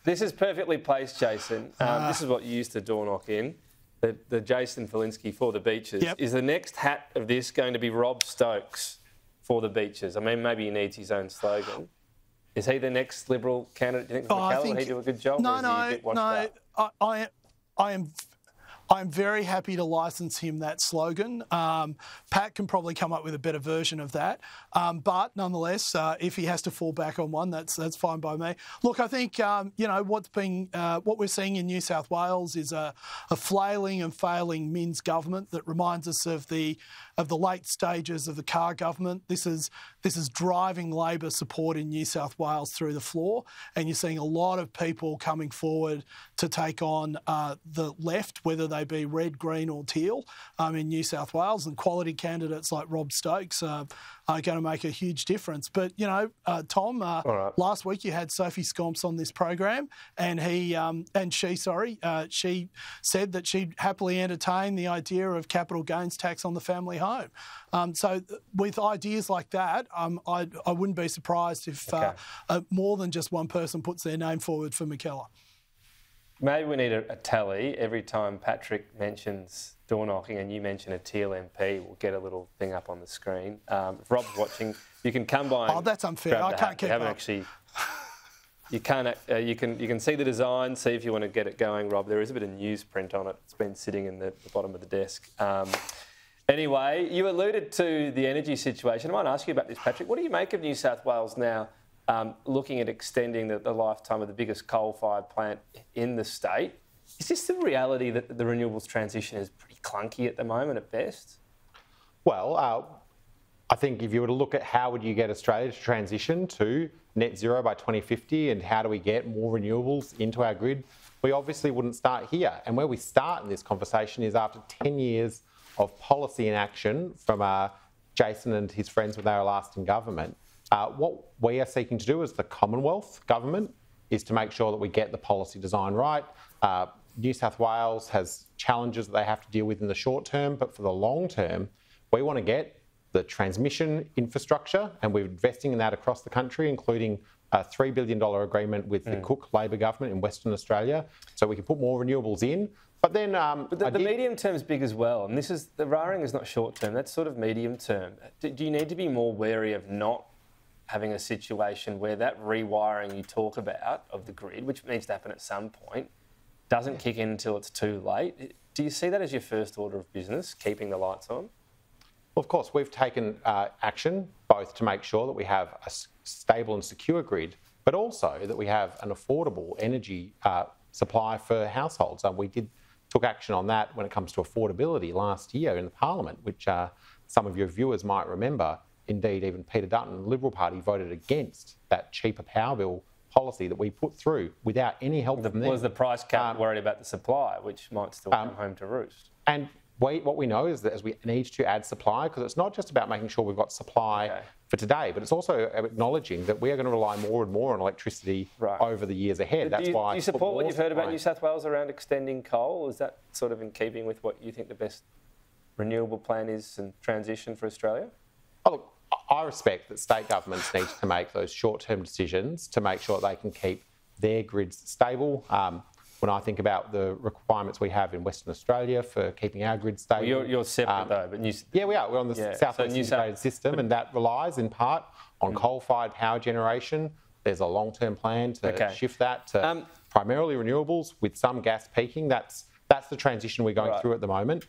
This is perfectly placed, Jason. This is what you used to door knock in. The Jason Falinski for the beaches. Yep. Is the next hat of this going to be Rob Stokes for the beaches? I mean, maybe he needs his own slogan. Is he the next Liberal candidate? Do you think for MacKellar? Will he do a good job? No, or is he a bit washed up? I'm very happy to license him that slogan. Pat can probably come up with a better version of that. But nonetheless, if he has to fall back on one, that's fine by me. Look, I think what we're seeing in New South Wales is a flailing and failing Minns government that reminds us of the late stages of the Carr government. This is driving Labor support in New South Wales through the floor, and you're seeing a lot of people coming forward to take on the left, whether they be red, green or teal in New South Wales, and quality candidates like Rob Stokes are going to make a huge difference. But, Tom, last week you had Sophie Scomps on this program, and she said that she'd happily entertain the idea of capital gains tax on the family home. So with ideas like that, I wouldn't be surprised if more than just one person puts their name forward for MacKellar. Maybe we need a tally every time Patrick mentions door knocking and you mention a teal MP. We'll get a little thing up on the screen. If Rob's watching, you can come by. Oh, that's unfair. I can't keep up. Actually, you can't. You can see the design. See if you want to get it going, Rob. There is a bit of newsprint on it. It's been sitting in the bottom of the desk. Anyway, you alluded to the energy situation. I might ask you about this, Patrick. What do you make of New South Wales now? Looking at extending the lifetime of the biggest coal-fired plant in the state. Is this the reality that the renewables transition is pretty clunky at the moment at best? Well, I think if you were to look at how would you get Australia to transition to net zero by 2050 and how do we get more renewables into our grid, we obviously wouldn't start here. And where we start in this conversation is after 10 years of policy inaction from Jason and his friends when they were last in government. What we are seeking to do as the Commonwealth government is to make sure that we get the policy design right. New South Wales has challenges that they have to deal with in the short term, but for the long term, we want to get the transmission infrastructure, and we're investing in that across the country, including a $3 billion agreement with the Cook Labor government in Western Australia, so we can put more renewables in. But then, the medium term's big as well, and the raring is not short term. That's sort of medium term. Do you need to be more wary of not having a situation where that rewiring you talk about of the grid, which needs to happen at some point, doesn't kick in until it's too late? Do you see that as your first order of business, keeping the lights on? Well, of course, we've taken action both to make sure that we have a stable and secure grid, but also that we have an affordable energy supply for households. We took action on that when it comes to affordability last year in the Parliament, which some of your viewers might remember. Indeed, even Peter Dutton, the Liberal Party, voted against that cheaper power bill policy that we put through without any help from them. Was the price cap worried about the supply, which might still come home to roost? And what we know is that as we need to add supply, because it's not just about making sure we've got supply for today, but it's also acknowledging that we are going to rely more and more on electricity over the years ahead. Do you support what you've heard about New South Wales around extending coal? Is that sort of in keeping with what you think the best renewable plan is and transition for Australia? Oh, look, I respect that state governments need to make those short-term decisions to make sure they can keep their grids stable. When I think about the requirements we have in Western Australia for keeping our grid stable. Well, you're separate though, but yeah, we are. We're on the South West integrated system, and that relies in part on coal-fired power generation. There's a long-term plan to shift that to primarily renewables with some gas peaking. That's the transition we're going through at the moment.